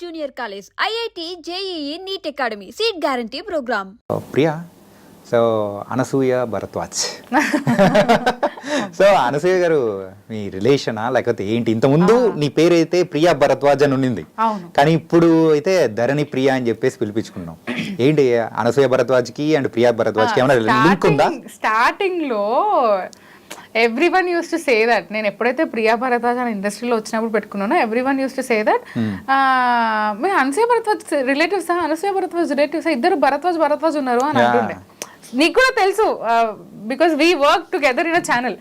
Junior college, IIT, JEE, NEET academy, seat guarantee program. Priya, so Anasuya Bharadwaj. So Anasuya garu మీ రిలేషనా లేకపోతే ఏంటి? ఇంతకుముందు నీ పేరు అయితే ప్రియా భరద్వాజ్ అని ఉండింది, కానీ ఇప్పుడు అయితే ధరణి ప్రియా అని చెప్పేసి పిలిపించుకున్నాం. ఏంటి అనసూయ భరద్వాజ్కి అండ్ ప్రియా భరద్వాజ్కి ఏమైనా లింక్ ఉందా? స్టార్టింగ్ లో everyone use to say that, నేను ఎప్పుడైతే ప్రియా భరద్వాజ్ అని ఇండస్ట్రీలో వచ్చినప్పుడు పెట్టుకున్నానో everyone use to say that మేము అనసూయ భరద్వాజ్ రిలేటివ్స్, అనసూయ భరద్వాజ్ రిలేటివ్స్, ఇద్దరు భరద్వాజ్ ఉన్నారు అని అంటుండే. నీకు కూడా తెలుసు, because we work together in a channel.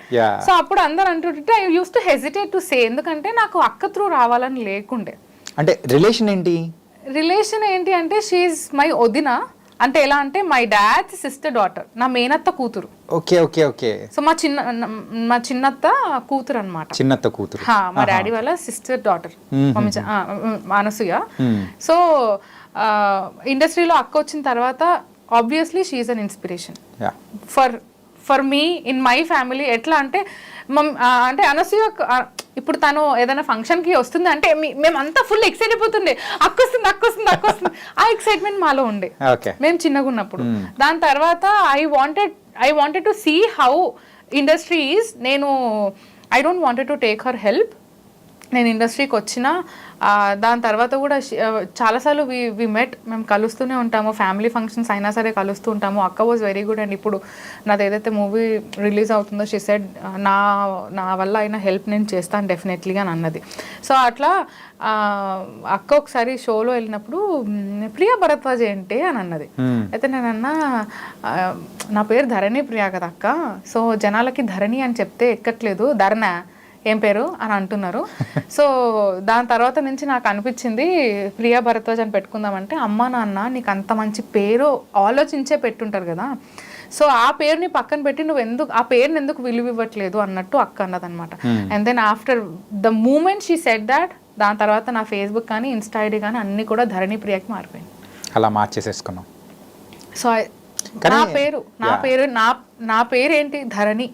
So అప్పుడు అందరు అంటుంటే I use to hesitate to say, ఎందుకంటే నాకు అక్క త్రూ రావాలని లేకుండే. అంటే రిలేషన్ ఏంటి అంటే షీఈ్ మై వదిన. అంటే ఎలా అంటే మై డాడ్స్ సిస్టర్ డాటర్, నా మేనత్త కూతురు. Okay okay okay. సో మా చిన్నత్త కూతురు అన్నమాట. చిన్నత్త కూతురు మా డాడీ వాళ్ళ సిస్టర్ డాటర్ అనసూయ. సో ఇండస్ట్రీలో అక్క వచ్చిన తర్వాత obviously she is an inspiration for me in my family. ఎట్లా అంటే అంటే అనసూయ ఇప్పుడు తను ఏదైనా ఫంక్షన్ కి వస్తుంది అంటే మేమంతా ఫుల్ ఎక్సైట్ అయిపోతుండే, అక్కొస్తుంది. ఆ ఎక్సైట్మెంట్ మాలో ఉండే మేము చిన్నగా ఉన్నప్పుడు. దాని తర్వాత I wanted to see how industry is. I don't wanted to take her help. నేను ఇండస్ట్రీకి వచ్చిన దాని తర్వాత కూడా చాలాసార్లు వి మెట్, మేము కలుస్తూనే ఉంటాము, ఫ్యామిలీ ఫంక్షన్స్ అయినా సరే కలుస్తూ ఉంటాము. అక్క వాజ్ వెరీ గుడ్. అండ్ ఇప్పుడు నాది ఏదైతే మూవీ రిలీజ్ అవుతుందో షీ సెడ్ నా వల్ల అయినా హెల్ప్ నేను చేస్తాను డెఫినెట్లీగా అని అన్నది. సో అట్లా అక్క ఒకసారి షోలో వెళ్ళినప్పుడు ప్రియా భరద్వాజ్ ఏంటి అని అన్నది. అయితే నేనన్నా నా పేరు ధరణి ప్రియా కదా అక్క, సో జనాలకి ధరణి అని చెప్తే ఎక్కట్లేదు, ధరణ ఏం పేరు అని అంటున్నారు. సో దాని తర్వాత నుంచి నాకు అనిపించింది ప్రియా భరద్వాజ్ అని పెట్టుకుందామంటే, అమ్మ నాన్న నీకు అంత మంచి పేరు ఆలోచించే పెట్టుంటారు కదా, సో ఆ పేరుని పక్కన పెట్టి ఆ పేరుని ఎందుకు విలువ ఇవ్వట్లేదు అన్నట్టు అక్క అన్నదనమాట. And then after the moment she said that, దాని తర్వాత నా ఫేస్బుక్ కానీ ఇన్స్టా ఐడి కానీ అన్ని కూడా ధరణి ప్రియాకి మారిపోయింది. అలా మార్చేసేసుకున్నాం. సో నా పేరు ఏంటి ధరణి,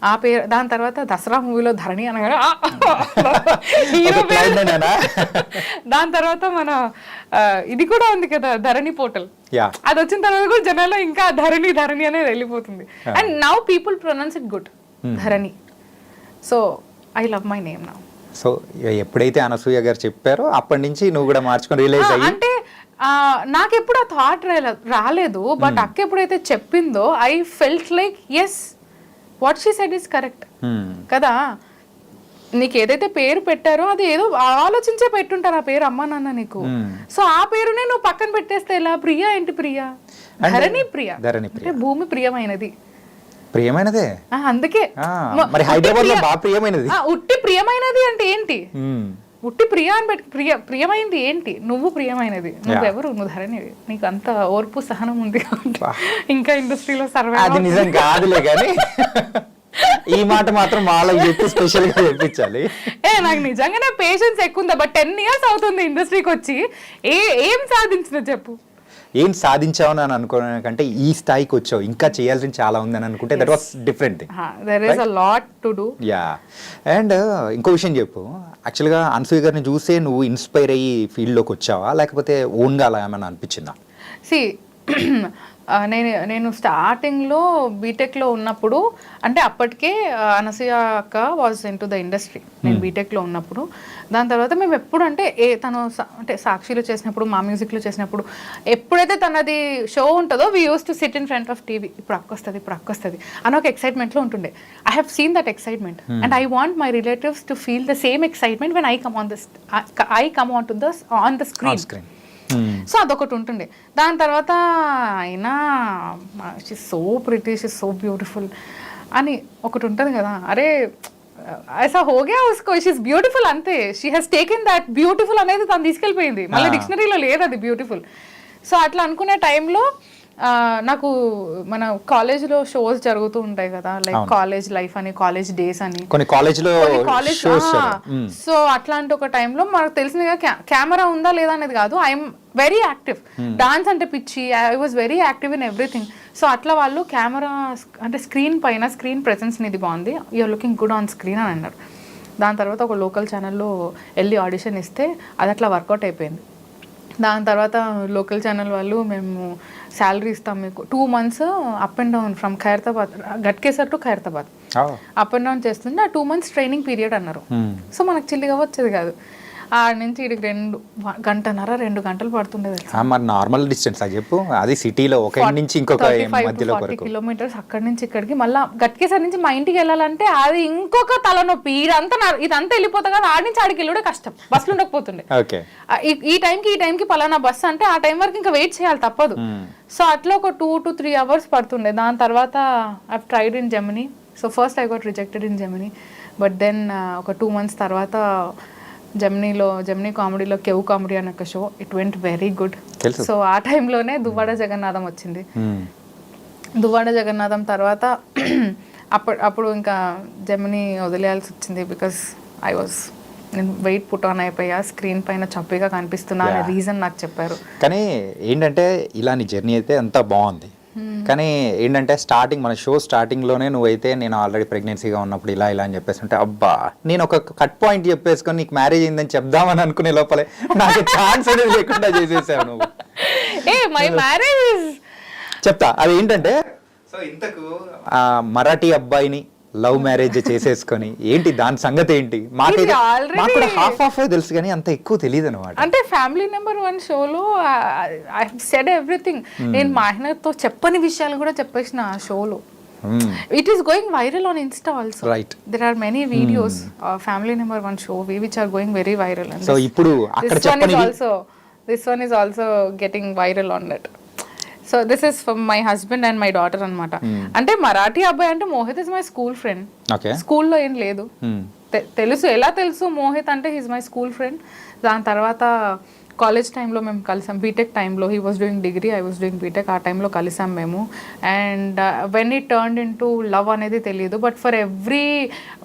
ఆ పేరు. దాని తర్వాత దసరా మూవీలో ధరణి అనగా హీరో పేరు. దాని తర్వాత మన ఇది కూడా ఉంది కదా ధరణి పోర్టల్, అది వచ్చిన తర్వాత కూడా జనాల్లో ఇంకా ధరణి అనేది వెళ్ళిపోతుంది. And now people pronounce it good, Dharani. So I love my name now. So ఎప్పుడైతే అనసూయ గారు చెప్పారో అప్పటి నుంచి నువ్వు కూడా మార్చుకొని రిలీజ్ అయ్యి. అంటే నాకెప్పుడు ఆ థాట్ రాలేదు, బట్ అక్క ఎప్పుడైతే చెప్పిందో I felt like yes, what she said is correct కదా. నీకు ఏదైతే పేరు పెట్టారో అది ఏదో ఆలోచించే పెట్టుంటారు ఆ పేరు అమ్మా నాన్న నీకు. సో ఆ పేరునే నువ్వు పక్కన పెట్టేస్తే ఎలా? ప్రియా ఏంటి ప్రియా, ధరణి ప్రియా అంటే భూమి ప్రియమైనది. ప్రియమైనదే అందుకే మరి హైదరాబాద్ లో బాగా ప్రియమైనది. ఉట్టి ప్రియమైనది అంటే ఏంటి? ఉట్టి ప్రియా అని పెట్టి ప్రియమైంది ఏంటి? నువ్వు ప్రియమైనది, నువ్వెవరు? నువ్వు ధరణివి. నీకు అంత ఓర్పు సహనం ఉంది ఇంకా ఇండస్ట్రీలో సర్వే. అది నిజం కాదులే కానీ ఈ మాట మాత్రం వాళ్ళకి చెప్పి స్పెషల్ గా చెప్పించాలి. నాకు నిజంగానే పేషెన్స్ ఎక్కువ ఉందా, బట్ 10 years అవుతుంది ఇండస్ట్రీకి వచ్చి. ఏం సాధించిన చెప్పు? ఏం సాధించావు అని అనుకోవడం కంటే ఈ స్థాయికి వచ్చావు, ఇంకా చేయాల్సింది చాలా ఉందని అనుకుంటే that was different thing. There is a lot to do. Yeah. And ఇంకో విషయం చెప్పు, యాక్చువల్గా అనసూయ గారిని చూసే నువ్వు ఇన్స్పైర్ అయ్యి ఫీల్డ్లోకి వచ్చావా లేకపోతే ఓన్గా అలా ఏమైనా అనిపించిందా? నేను స్టార్టింగ్లో బీటెక్లో ఉన్నప్పుడు, అంటే అప్పటికే అనసూయ అక్క was in to the industry నేను బీటెక్లో ఉన్నప్పుడు. దాని తర్వాత మేము ఎప్పుడు అంటే తను అంటే సాక్షిలో చేసినప్పుడు, మా మ్యూజిక్లో చేసినప్పుడు, ఎప్పుడైతే తనది షో ఉంటుందో we use to SIT in front of TV. ఇప్పుడు అక్క వస్తుంది అని ఒక ఎక్సైట్మెంట్లో ఉంటుండే. I have seen that excitement and I want my relatives to feel the same excitement when I come on the screen. So అదొకటి ఉంటుండే. దాని తర్వాత అయినా she so pretty, she so beautiful అని ఒకటి ఉంటుంది కదా. అరే ఐసా హోగే ఉస్కో, షీ ఇస్ బ్యూటిఫుల్ అంతే. She has taken that beautiful అనేది తను తీసుకెళ్ళిపోయింది, మళ్ళీ డిక్షనరీలో లేదు అది బ్యూటిఫుల్. సో అట్లా అనుకునే టైంలో నాకు మన కాలేజ్లో షోస్ జరుగుతూ ఉంటాయి కదా, లైక్ కాలేజ్ లైఫ్ అని, కాలేజ్ డేస్ అని, కాలేజ్. సో అట్లాంటి ఒక టైంలో మనకు తెలిసింది కదా, కెమెరా ఉందా లేదా అనేది కాదు, ఐఎమ్ వెరీ యాక్టివ్. డాన్స్ అంటే పిచ్చి, I was very active in everything. So అట్లా వాళ్ళు కెమెరా అంటే స్క్రీన్ పైన స్క్రీన్ ప్రెసెన్స్ ఇది బాగుంది, you are looking good on screen అని అన్నారు. దాని తర్వాత ఒక లోకల్ ఛానల్లో వెళ్ళి ఆడిషన్ ఇస్తే అది అట్లా వర్కౌట్ అయిపోయింది. దాని తర్వాత లోకల్ ఛానల్ వాళ్ళు మేము శాలరీ ఇస్తాం మీకు 2 months up and down from Khairatabad, Ghatkesar to Khairatabad up and down చేస్తుంటే ఆ 2 months ట్రైనింగ్ పీరియడ్ అన్నారు. సో మనకు చిల్లిగా వచ్చేది కాదు. ఆడ నుంచి ఇక్కడికి 2 గంటలు పడుతుండేది. మరి నార్మల్ డిస్టెన్స్ అది చెప్పు, అది సిటీలో ఒక నుంచి ఇంకొక మధ్యలో 40 kilometers అక్కడి నుంచి ఇక్కడికి. మళ్ళీ గట్కేసర్ నుంచి మా ఇంటికి వెళ్ళాలంటే అది ఇంకొక తలనొప్పి. ఇదంతా వెళ్ళిపోతా కదా, ఆడి నుంచి ఆడికి వెళ్ళడే కష్టం, బస్సులు ఉండకపోతుండే. ఈ టైంకి పలానా బస్సు అంటే ఆ టైం వరకు ఇంకా వెయిట్ చేయాలి తప్పదు. సో అట్లా ఒక 2 to 3 hours పడుతుండే. దాని తర్వాత I tried in Gemini. So first I got rejected in Gemini, but then ఒక 2 months తర్వాత జెమినీ కామెడీలో కెవ్ కామెడీ అనే ఒక show, it went very good. So ఆ టైంలోనే దువ్వాడ జగన్నాథం వచ్చింది. దువ్వాడ జగన్నాథం తర్వాత అప్పుడు ఇంకా జెమినీ వదిలేయాల్సి వచ్చింది. బికాస్ నేను వెయిట్ పుట్ ఆన్ అయిపోయా, స్క్రీన్ పైన చప్పిగా కనిపిస్తున్నా అనే రీజన్ నాకు చెప్పారు. కానీ ఏంటంటే ఇలా నీ జర్నీ అయితే అంతా బాగుంది. కానీ ఏంటంటే స్టార్టింగ్ మన షో స్టార్టింగ్లోనే నువ్వైతే నేను ఆల్రెడీ ప్రెగ్నెన్సీగా ఉన్నప్పుడు ఇలా అని చెప్పేసి ఉంటే అబ్బా నేను ఒక కట్ పాయింట్ చెప్పేసుకొని నీకు మ్యారేజ్ అయిందని చెప్దామని అనుకునే లోపలే నాకు ఛాన్స్ అనేది లేకుండా చేసేసావు నువ్వు. మై మ్యారేజ్ చెప్తా అది ఏంటంటే, సో ఇంతకు మరాఠీ అబ్బాయిని లవ్ మ్యారేజ్ చేసేసుకొని ఏంటి దాని సంగతి ఏంటి? మాకు కూడా హాఫ్ తెలుసు కానీ అంత ఎక్కువ తెలియదు అనమాట. అంటే ఫ్యామిలీ నెంబర్ 1 షోలో ఐ సెడ్ ఎవ్రీథింగ్. నేను మా ఆయనతో చెప్పని విషయాలు కూడా చెప్పేసిన ఆ షోలో. It is going viral on Insta also. Right, there are many videos family number 1 show which are going very viral. So ఇప్పుడు అక్కడ చెప్పని this one is also getting viral on it. So this is for my husband and my daughter అనమాట. అంటే మరాఠీ అబ్బాయి అంటే Mohit is my school friend. స్కూల్లో ఏం లేదు, తెలుసు. ఎలా తెలుసు మోహిత్ అంటే హీస్ మై స్కూల్ ఫ్రెండ్. దాని తర్వాత కాలేజ్ టైంలో మేము కలిసాం. బీటెక్ టైంలో he was doing degree, I was doing BTech. ఆ టైంలో కలిసాం మేము. And when it turned in to love అనేది తెలియదు. బట్ ఫర్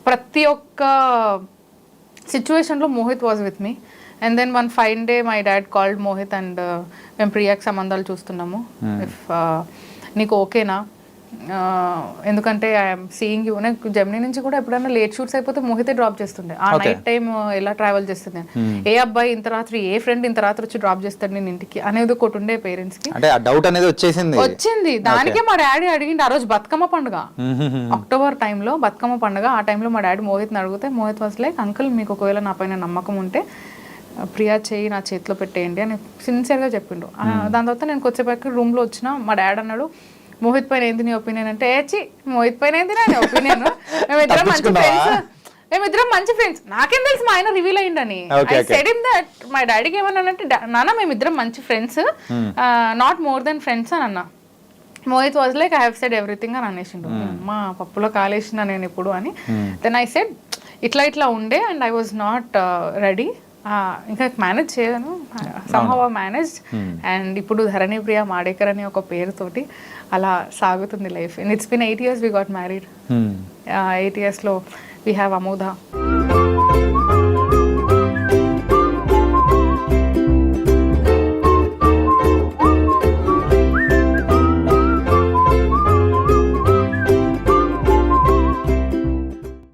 ప్రతి ఒక్క సిచ్యువేషన్లో Mohit was with me. And then one fine day my dad called Mohit and మేము ప్రియాకి సంబంధాలు చూస్తున్నాము, ఇఫ్ నీకు ఓకేనా, ఎందుకంటే ఐఎమ్ సీయింగ్ యూ. నాకు జెమినీ నుంచి కూడా ఎప్పుడైనా లేట్ షూట్స్ అయిపోతే మోహితే డ్రాప్ చేస్తుండే. ఆ నైట్ టైం ఎలా ట్రావెల్ చేస్తుంది, ఏ అబ్బాయి ఇంత రాత్రి, ఏ ఫ్రెండ్ ఇంత రాత్రి వచ్చి డ్రాప్ చేస్తాడు నేను ఇంటికి అనేది ఒకటి ఉండే పేరెంట్స్ కి. అంటే ఆ డౌట్ అనేది వచ్చింది. దానికే మా డాడీ అడిగింది ఆ రోజు బతుకమ్మ పండుగ, అక్టోబర్ టైంలో బతుకమ్మ పండుగ. ఆ టైంలో మా డాడీ మోహిత్ని అడిగితే మోహిత్ వాజ్ లైక్, అంకుల్ మీకు ఒకవేళ నా పైన నమ్మకం ఉంటే ప్రియా చేయి నా చేతిలో పెట్టేయండి అని సిన్సియర్గా చెప్పిండు. దాని తర్వాత నేను కొద్దిసేపు రూమ్లో వచ్చిన, మా డాడీ అన్నాడు మోహిత్ పైన ఏంది నీ ఒపీనియన్ అంటే, మోహిత్ పైన ఏంది నా ఒపీనియన్, మేమిద్దరం మంచి ఫ్రెండ్స్. నాకేం తెలుసు మా ఆయన రివీల్ అయ్యిండని. ఐ సెడ్ హిమ్ దట్ మా డాడీకి ఏమన్నానంటే, నాన్న మేమిద్దరం మంచి friends, not more than friends అని అన్నా. Mohit was like I have said everything అని అనేసిండు. మా పప్పులో కాలేసిన నేను ఇప్పుడు అని. దెన్ ఐ సెడ్ ఇట్లా ఉండే and I was not ready, ఇంకా మేనేజ్ చేయను, సమ్హౌ మేనేజ్. అండ్ ఇప్పుడు ధరణి ప్రియా మాడేకర్ అనే ఒక పేరుతోటి అలా సాగుతుంది life. And it's been 8 years we got married. 8 yearsలో we have Amodha.